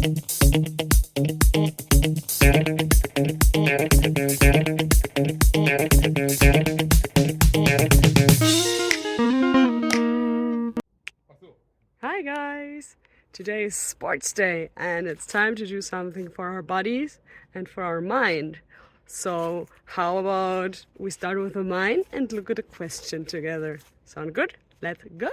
Hi guys! Today is sports day and it's time to do something for our bodies and for our mind. So how about we start with the mind and look at a question together? Sound good? Let's go!